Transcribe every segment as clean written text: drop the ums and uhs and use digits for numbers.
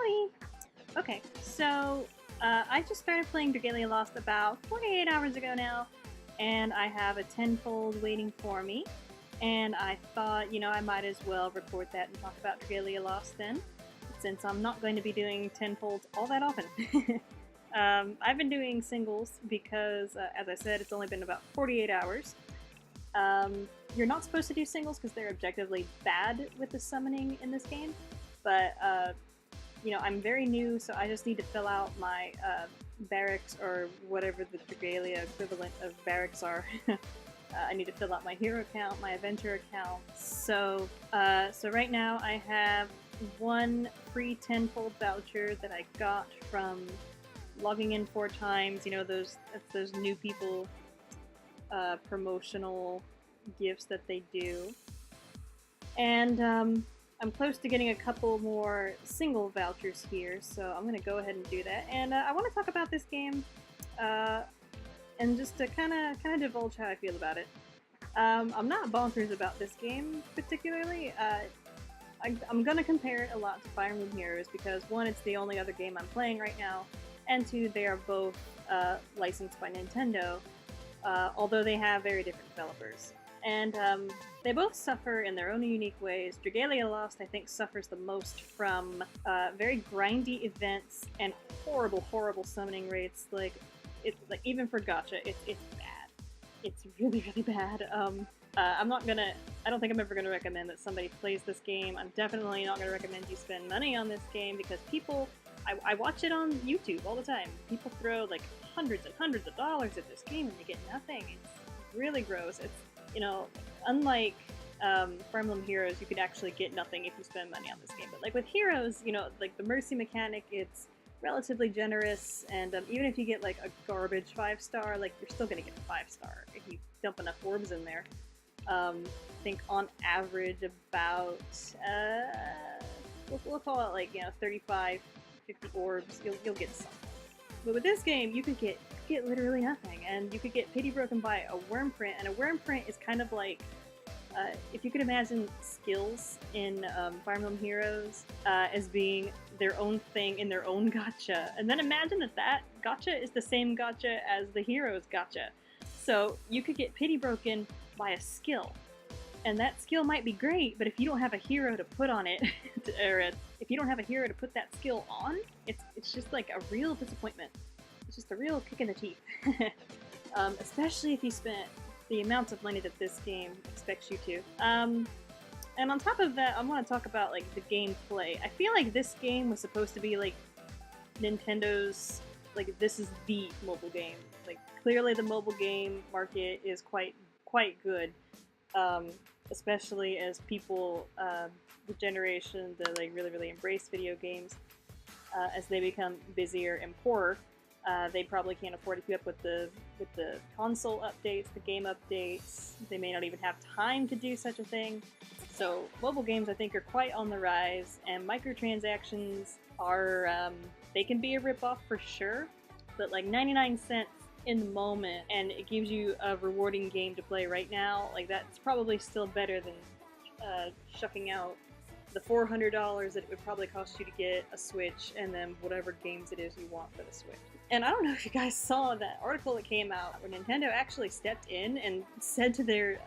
Yowie! Okay, so I just started playing Dragalia Lost about 48 hours ago now, and I have a Tenfold waiting for me. And I thought, I might as well record that and talk about Dragalia Lost then, since I'm not going to be doing Tenfolds all that often. I've been doing singles because, as I said, it's only been about 48 hours. You're not supposed to do singles because they're objectively bad with the summoning in this game, but I'm very new, so I just need to fill out my barracks, or whatever the Dragalia equivalent of barracks are. I need to fill out my hero account, my adventure account. So right now I have one free Tenfold voucher that I got from logging in 4 times. Those new people promotional gifts that they do. And I'm close to getting a couple more single vouchers here, so I'm going to go ahead and do that. And I want to talk about this game, and just to kind of divulge how I feel about it. I'm not bonkers about this game particularly. I'm going to compare it a lot to Fire Emblem Heroes because, one, it's the only other game I'm playing right now, and two, they are both licensed by Nintendo, although they have very different developers. And they both suffer in their own unique ways. Dragalia Lost, I think, suffers the most from very grindy events and horrible, horrible summoning rates. Even for gacha, it's bad. It's really, really bad. I don't think I'm ever gonna recommend that somebody plays this game. I'm definitely not gonna recommend you spend money on this game because I watch it on YouTube all the time. People throw like hundreds and hundreds of dollars at this game and they get nothing. It's really gross. It's, unlike Fire Emblem Heroes, you could actually get nothing if you spend money on this game. But like with Heroes, like the mercy mechanic, it's relatively generous, and even if you get like a garbage 5-star, like you're still gonna get a 5-star if you dump enough orbs in there. I think on average about we'll call it like 35, 50 orbs. You'll get something. But with this game, you could get literally nothing, and you could get pity broken by a worm print, and a worm print is kind of like, if you could imagine skills in Fire Emblem Heroes as being their own thing in their own gacha, and then imagine that gacha is the same gacha as the Heroes gacha. So you could get pity broken by a skill, and that skill might be great, but if you don't have a hero to put on it, or if you don't have a hero to put that skill on, it's just like a real disappointment. It's just a real kick in the teeth. Especially if you spent the amounts of money that this game expects you to. And on top of that, I want to talk about like the gameplay. I feel like this game was supposed to be like Nintendo's, like, this is the mobile game. Like, clearly the mobile game market is quite good. Especially as people, the generation that like really embrace video games, as they become busier and poorer, they probably can't afford to keep up with the console updates, the game updates. They may not even have time to do such a thing. So mobile games, I think, are quite on the rise, and microtransactions are, they can be a ripoff for sure, but like 99 cents in the moment, and it gives you a rewarding game to play right now, like that's probably still better than shucking out the $400 that it would probably cost you to get a Switch, and then whatever games it is you want for the Switch. And I don't know if you guys saw that article that came out where Nintendo actually stepped in and said to their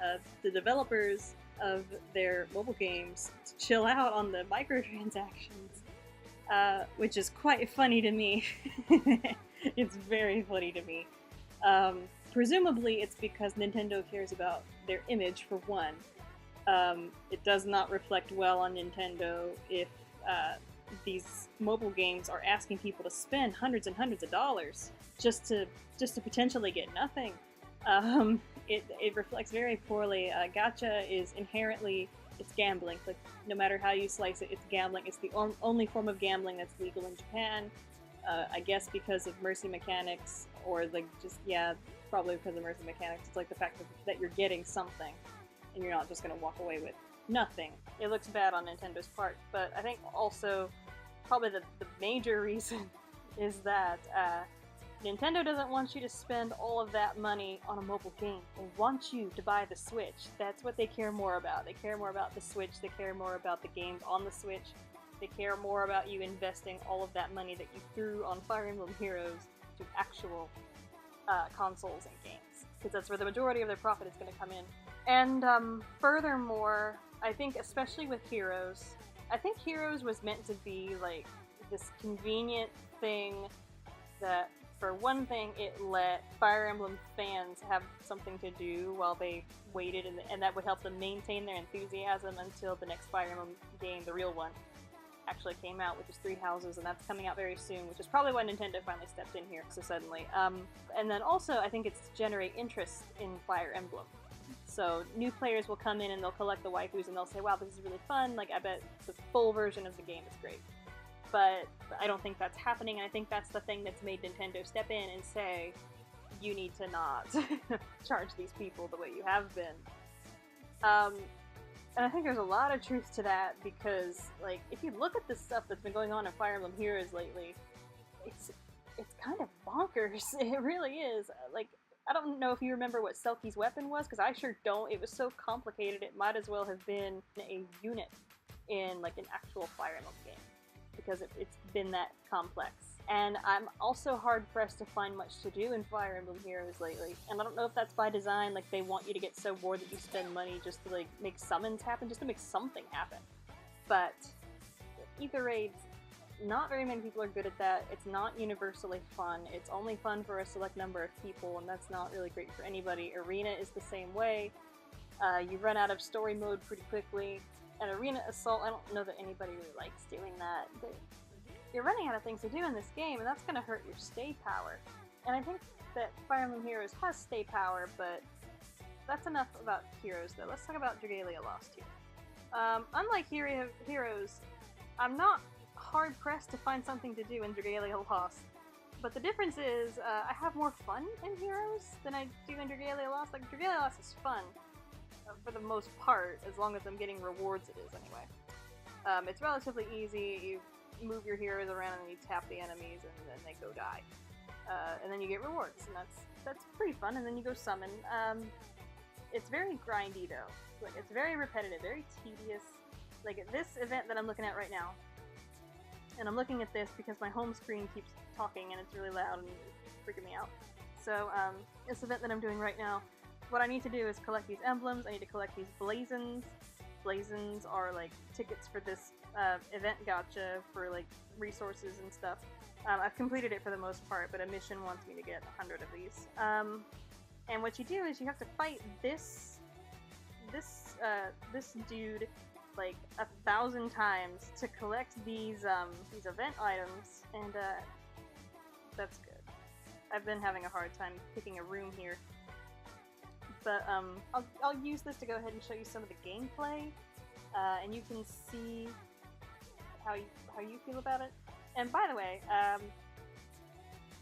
the developers of their mobile games to chill out on the microtransactions, which is quite funny to me. It's very funny to me. Presumably it's because Nintendo cares about their image, for one. It does not reflect well on Nintendo if these mobile games are asking people to spend hundreds and hundreds of dollars just to potentially get nothing. It reflects very poorly. Gacha is inherently, it's gambling. Like, no matter how you slice it, it's gambling. It's the only form of gambling that's legal in Japan. I guess because of mercy mechanics, or like probably because of mercy mechanics. It's like the fact that you're getting something, and you're not just going to walk away with nothing. It looks bad on Nintendo's part, but I think also probably the major reason is that Nintendo doesn't want you to spend all of that money on a mobile game. They want you to buy the Switch. That's what they care more about. They care more about the Switch. They care more about the games on the Switch. They care more about you investing all of that money that you threw on Fire Emblem Heroes to actual consoles and games, because that's where the majority of their profit is going to come in. And furthermore, I think especially with Heroes, I think Heroes was meant to be like this convenient thing that, for one thing, it let Fire Emblem fans have something to do while they waited, and that would help them maintain their enthusiasm until the next Fire Emblem game, the real one, actually came out, which is Three Houses, and that's coming out very soon, which is probably why Nintendo finally stepped in here so suddenly. And then also, I think it's to generate interest in Fire Emblem. So new players will come in and they'll collect the waifus and they'll say, wow, this is really fun, like, I bet the full version of the game is great. But I don't think that's happening, and I think that's the thing that's made Nintendo step in and say, you need to not charge these people the way you have been. And I think there's a lot of truth to that, because, like, if you look at the stuff that's been going on in Fire Emblem Heroes lately, it's kind of bonkers. It really is. Like, I don't know if you remember what Selkie's weapon was, because I sure don't. It was so complicated, it might as well have been a unit in, like, an actual Fire Emblem game, because it's been that complex. And I'm also hard-pressed to find much to do in Fire Emblem Heroes lately. And I don't know if that's by design, like they want you to get so bored that you spend money just to like make summons happen, just to make something happen. But Ether Raids, not very many people are good at that. It's not universally fun. It's only fun for a select number of people, and that's not really great for anybody. Arena is the same way. You run out of story mode pretty quickly. And Arena Assault, I don't know that anybody really likes doing that. You're running out of things to do in this game, and that's going to hurt your stay power. And I think that Fire Emblem Heroes has stay power, but that's enough about Heroes, though. Let's talk about Dragalia Lost here. Unlike Heroes, I'm not hard-pressed to find something to do in Dragalia Lost. But the difference is, I have more fun in Heroes than I do in Dragalia Lost. Like, Dragalia Lost is fun, for the most part, as long as I'm getting rewards, it is anyway. It's relatively easy. You move your heroes around and you tap the enemies and then they go die. And then you get rewards, and that's pretty fun, and then you go summon. It's very grindy though. Like, it's very repetitive, very tedious. Like, this event that I'm looking at right now, and I'm looking at this because my home screen keeps talking and it's really loud and it's freaking me out. So, this event that I'm doing right now, what I need to do is collect these emblems. I need to collect these blazons. Blazons are like tickets for this event gacha for like resources and stuff. I've completed it for the most part, but a mission wants me to get 100 of these. And what you do is you have to fight this dude like 1,000 times to collect these event items, and that's good. I've been having a hard time picking a room here. But I'll use this to go ahead and show you some of the gameplay, and you can see how you feel about it. And by the way, I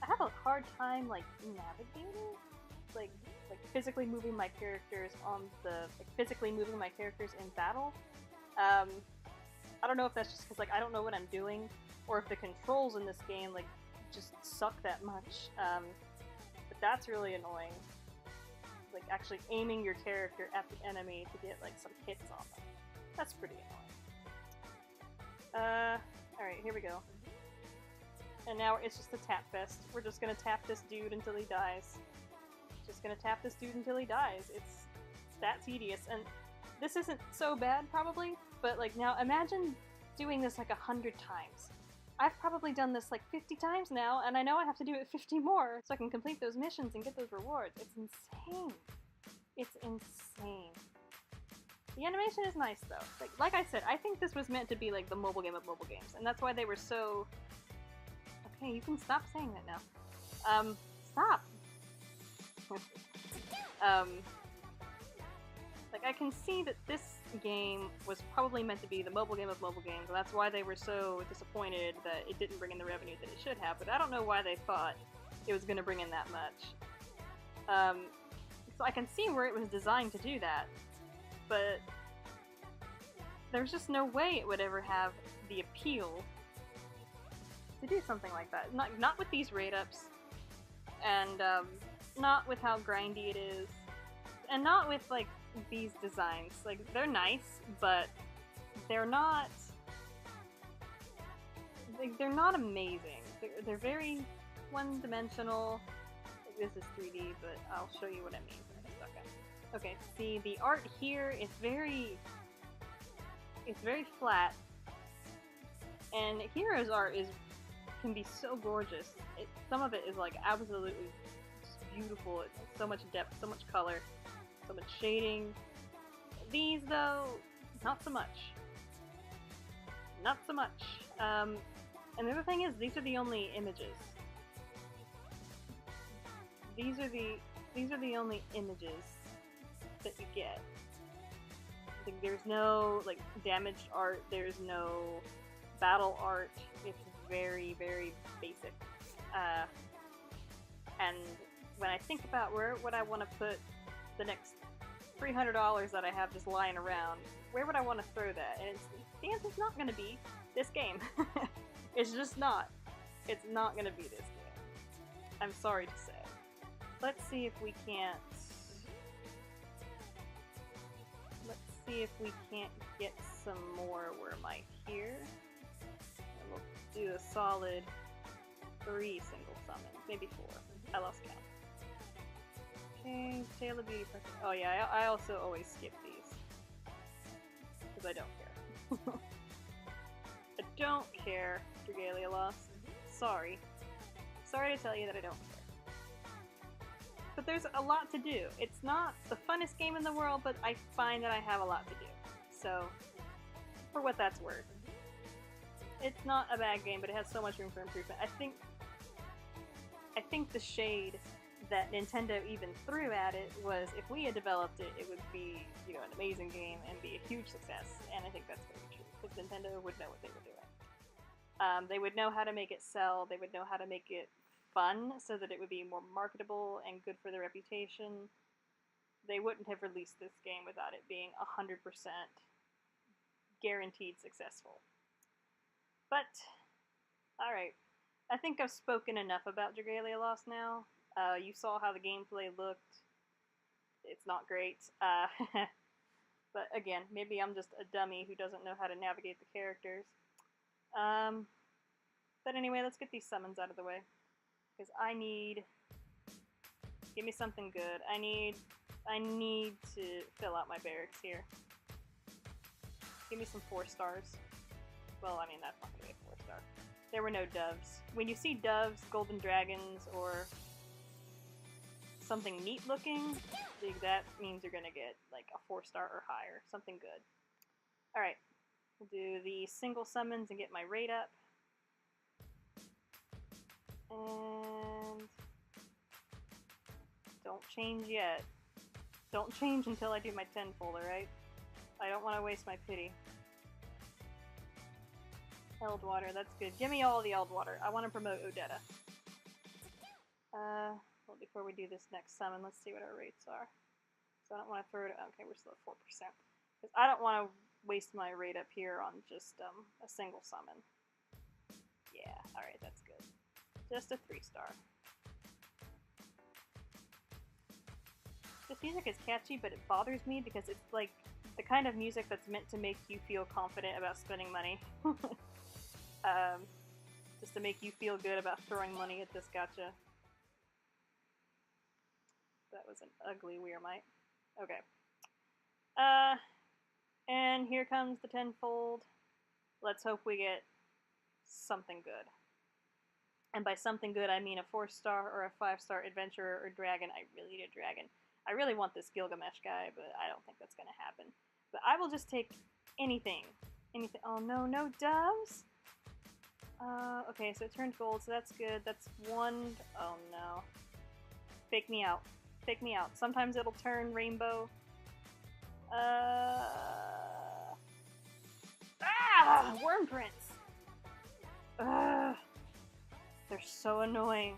have a hard time like navigating, like physically moving my characters in battle. I don't know if that's just because like I don't know what I'm doing, or if the controls in this game like just suck that much. But that's really annoying. Like actually aiming your character at the enemy to get like some hits on them. That's pretty annoying. Alright, here we go. And now it's just a tap fest. We're just gonna tap this dude until he dies. Just gonna tap this dude until he dies. It's that tedious. And this isn't so bad probably, but like now imagine doing this like 100 times. I've probably done this like 50 times now, and I know I have to do it 50 more so I can complete those missions and get those rewards. It's insane. It's insane. The animation is nice though. Like I said, I think this was meant to be like the mobile game of mobile games, and that's why they were so... Okay, you can stop saying that now. Stop! Like, I can see that this game was probably meant to be the mobile game of mobile games, and that's why they were so disappointed that it didn't bring in the revenue that it should have, but I don't know why they thought it was going to bring in that much. So I can see where it was designed to do that, but there's just no way it would ever have the appeal to do something like that. Not with these rate-ups, and not with how grindy it is, and not with, like, these designs. Like, they're nice, but they're not they're not amazing. They're very one-dimensional. This is 3D, but I'll show you what I mean in a second. Okay, see, the art here is it's very flat, and Hero's art can be so gorgeous. Some of it is like absolutely just beautiful. It's so much depth, so much color, so much shading. These, though, not so much. Not so much. And the other thing is, these are the only images. These are the only images that you get. Like, there's no like damaged art. There's no battle art. It's very, very basic. And when I think about where would I want to put the next $300 that I have just lying around, where would I want to throw that? And the answer's not going to be this game. It's just not. It's not going to be this game. I'm sorry to say. Let's see if we can't... Let's see if we can't get some more. Where am I? Here? And we'll do a solid 3 single summons. Maybe 4. I lost count. Okay, Tail of Beauty. Oh yeah, I also always skip these. Because I don't care. I don't care, Dragalia lost. Sorry. Sorry to tell you that I don't care. But there's a lot to do. It's not the funnest game in the world, but I find that I have a lot to do. So, for what that's worth. It's not a bad game, but it has so much room for improvement. I think the shade that Nintendo even threw at it was, if we had developed it, it would be, you know, an amazing game and be a huge success. And I think that's very true, because Nintendo would know what they were doing. They would know how to make it sell. They would know how to make it fun so that it would be more marketable and good for their reputation. They wouldn't have released this game without it being 100% guaranteed successful. But, alright. I think I've spoken enough about Dragalia Lost now. You saw how the gameplay looked. It's not great. But again, maybe I'm just a dummy who doesn't know how to navigate the characters. But anyway, let's get these summons out of the way. Because I need... Give me something good. I need to fill out my barracks here. Give me some 4 stars. Well, I mean, that's not going to be a 4-star. There were no doves. When you see doves, golden dragons, or something neat looking, that means you're going to get like a 4-star or higher. Something good. Alright. We'll do the single summons and get my rate up. And don't change yet. Don't change until I do my Tenfold, alright? I don't want to waste my pity. Eldwater, that's good. Give me all the Eldwater. I want to promote Odetta. Well, before we do this next summon, let's see what our rates are. So I don't want to throw it... Okay, we're still at 4%. Because I don't want to waste my rate up here on just a single summon. Yeah, alright, that's good. Just a 3-star. This music is catchy, but it bothers me because it's like the kind of music that's meant to make you feel confident about spending money. Just to make you feel good about throwing money at this gacha. That was an ugly Weirmite. Okay. And here comes the Tenfold. Let's hope we get something good. And by something good, I mean a 4-star or a 5-star adventurer or dragon. I really need a dragon. I really want this Gilgamesh guy, but I don't think that's going to happen. But I will just take anything. Anything. Oh no, no doves? Okay, so it turned gold, so that's good. That's 1... Oh no. Fake me out. Fake me out. Sometimes it'll turn rainbow. Worm prints! They're so annoying.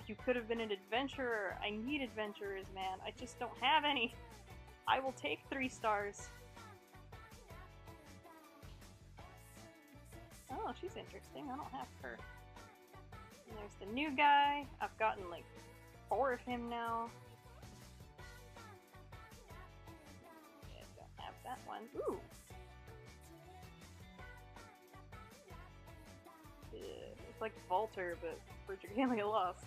You could have been an adventurer. I need adventurers, man. I just don't have any. I will take 3 stars. Oh, she's interesting. I don't have her. And there's the new guy. I've gotten like 4 of him now. Yeah, don't have that one. Ooh! like Volter, but for Dragalia Lost.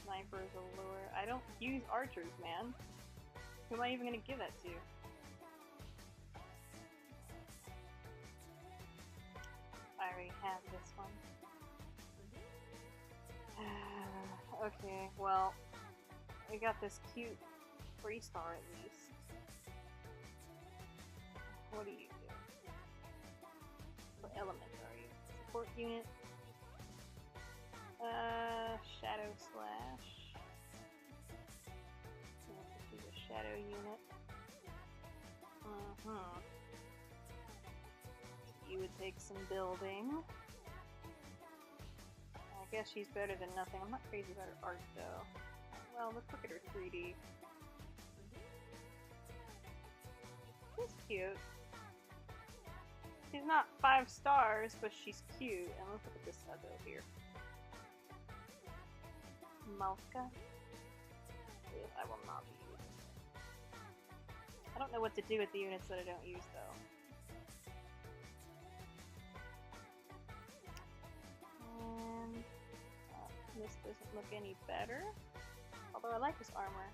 Sniper's a lure. I don't use archers, man. Who am I even gonna give that to? I already have this one. Okay, well, we got this cute 3-star at least. What do you do? What element are you? Support unit? Shadow Slash. This is a shadow unit. You would take some building. I guess she's better than nothing. I'm not crazy about her art though. Well, let's look at her 3D. She's cute. She's not 5 stars, but she's cute. And let's look at this other here. Malka. I will not be using it. I don't know what to do with the units that I don't use though. And this doesn't look any better. Although I like his armor.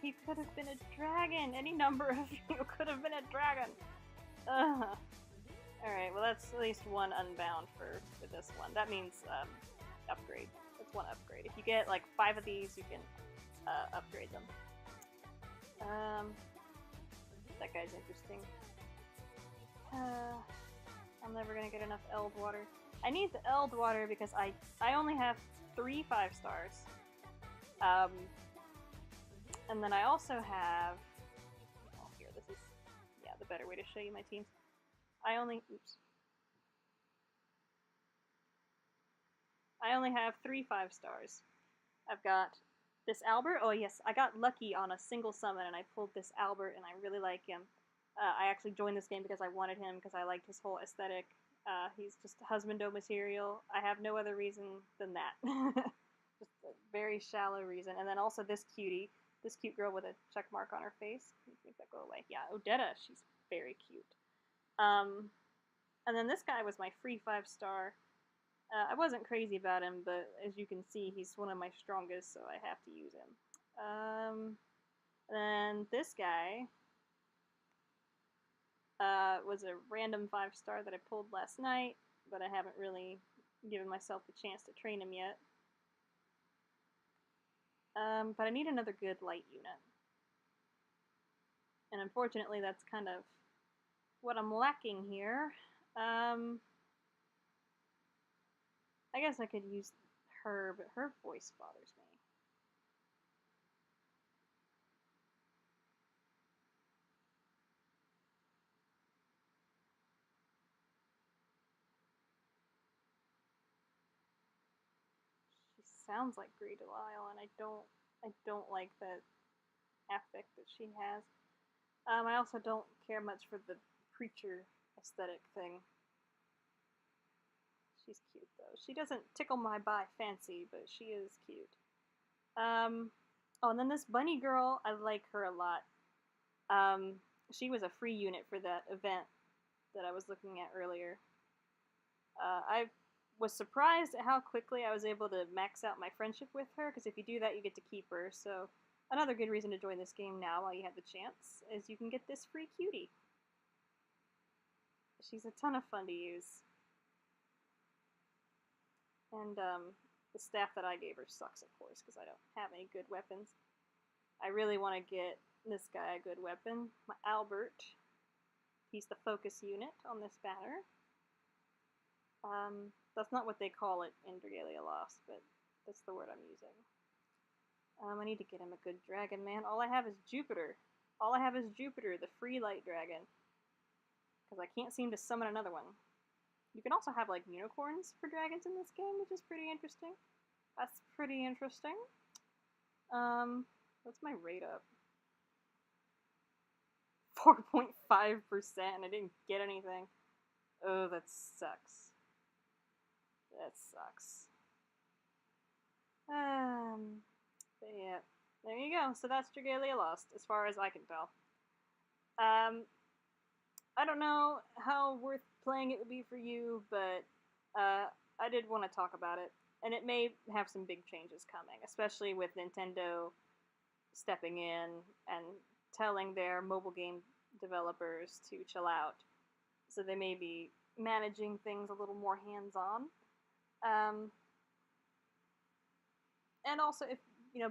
He could have been a dragon! Any number of you could have been a dragon! Alright, well that's at least one unbound for this one. That means upgrade. That's one upgrade. If you get like 5 of these, you can upgrade them. That guy's interesting. I'm never gonna get enough Eld water. I need the Eld water because I only have 3 5-stars. And then I also have, oh here, this is, yeah, the better way to show you my teams. I only have 3 5-stars. I've got this Albert. Oh yes, I got lucky on a single summon and I pulled this Albert and I really like him. I actually joined this game because I wanted him because I liked his whole aesthetic. He's just husbando material. I have no other reason than that. Just a very shallow reason. And then also this cutie. This cute girl with a check mark on her face. Make that go away. Yeah, Odetta. She's very cute. And then this guy was my free 5-star. I wasn't crazy about him, but as you can see, he's one of my strongest, so I have to use him. And this guy was a random 5-star that I pulled last night, but I haven't really given myself the chance to train him yet. But I need another good light unit. And unfortunately, that's kind of what I'm lacking here. I guess I could use her, but her voice bothers me. She sounds like Grey Delisle, and I don't like that affect that she has. I also don't care much for the preacher aesthetic thing. She's cute though. She doesn't tickle my fancy, but she is cute. Oh, and then this bunny girl, I like her a lot. She was a free unit for that event that I was looking at earlier. I was surprised at how quickly I was able to max out my friendship with her, because if you do that, you get to keep her. So another good reason to join this game now while you have the chance is you can get this free cutie. She's a ton of fun to use. And the staff that I gave her sucks, of course, because I don't have any good weapons. I really want to get this guy a good weapon. My Albert. He's the focus unit on this banner. That's not what they call it in Dragalia Lost, but that's the word I'm using. I need to get him a good dragon, man. All I have is Jupiter. All I have is Jupiter, the free light dragon. Because I can't seem to summon another one. You can also have, like, unicorns for dragons in this game, which is pretty interesting. That's pretty interesting. What's my rate up? 4.5%, and I didn't get anything. Oh, that sucks. That sucks. But yeah, There you go. So that's Dragalia Lost, as far as I can tell. I don't know how worth playing it would be for you, but I did want to talk about it. And it may have some big changes coming, especially with Nintendo stepping in and telling their mobile game developers to chill out. So they may be managing things a little more hands-on. And also, if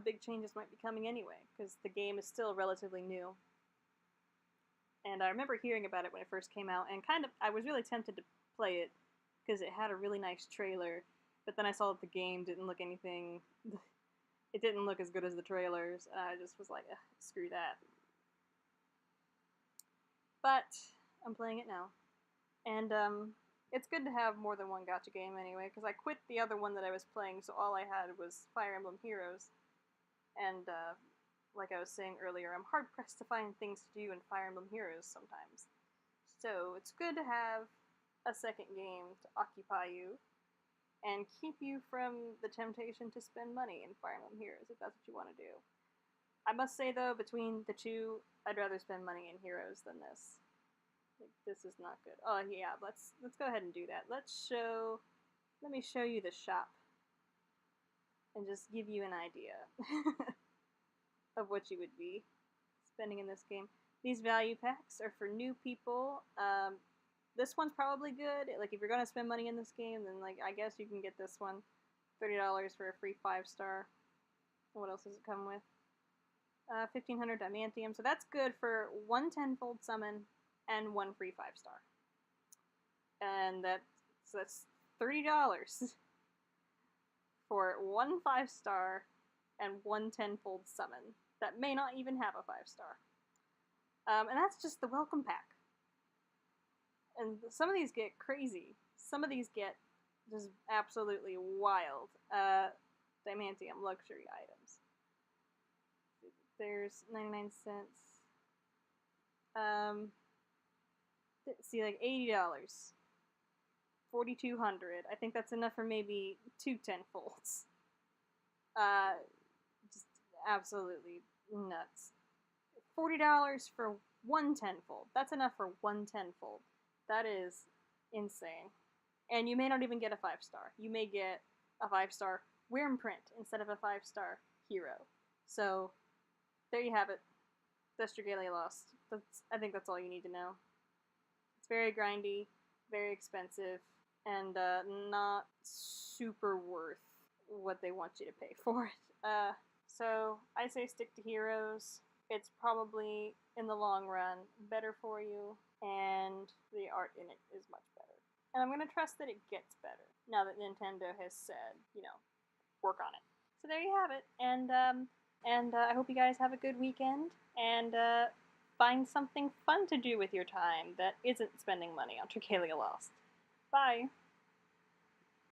big changes might be coming anyway, because the game is still relatively new. And I remember hearing about it when it first came out, and I was really tempted to play it because it had a really nice trailer. But then I saw that the game didn't look anything. It didn't look as good as the trailers, and I just was like, screw that. But I'm playing it now, and it's good to have more than one gacha game anyway, because I quit the other one that I was playing, so all I had was Fire Emblem Heroes. And like I was saying earlier, I'm hard-pressed to find things to do in Fire Emblem Heroes sometimes. So it's good to have a second game to occupy you and keep you from the temptation to spend money in Fire Emblem Heroes, if that's what you want to do. I must say, though, between the two, I'd rather spend money in Heroes than this. This is not good. Oh, yeah, let's go ahead and do that. Let me show you the shop and just give you an idea of what you would be spending in this game. These value packs are for new people. This one's probably good. Like, if you're gonna spend money in this game, then I guess you can get this one. $30 for a free 5-star. What else does it come with? 1,500 diamantium. So that's good for 1 tenfold summon and 1 free 5-star. And that's $30 for 1 5-star and 1 tenfold summon that may not even have a 5-star. And that's just the welcome pack. And some of these get crazy. Some of these get just absolutely wild. Diamantium luxury items. There's 99 cents. See, like $80. 4,200. I think that's enough for maybe 2 tenfolds. Just absolutely nuts. $40 for 1 tenfold. That's enough for 1 tenfold. That is insane. And you may not even get a 5-star. You may get a 5-star Wyrmprint instead of a 5-star hero. So, there you have it. That's Dragalia Lost. I think that's all you need to know. It's very grindy, very expensive, and not super worth what they want you to pay for it. So I say stick to Heroes. It's probably, in the long run, better for you, and the art in it is much better. And I'm going to trust that it gets better, now that Nintendo has said, work on it. So there you have it, and I hope you guys have a good weekend, and find something fun to do with your time that isn't spending money on Dragalia Lost. Bye!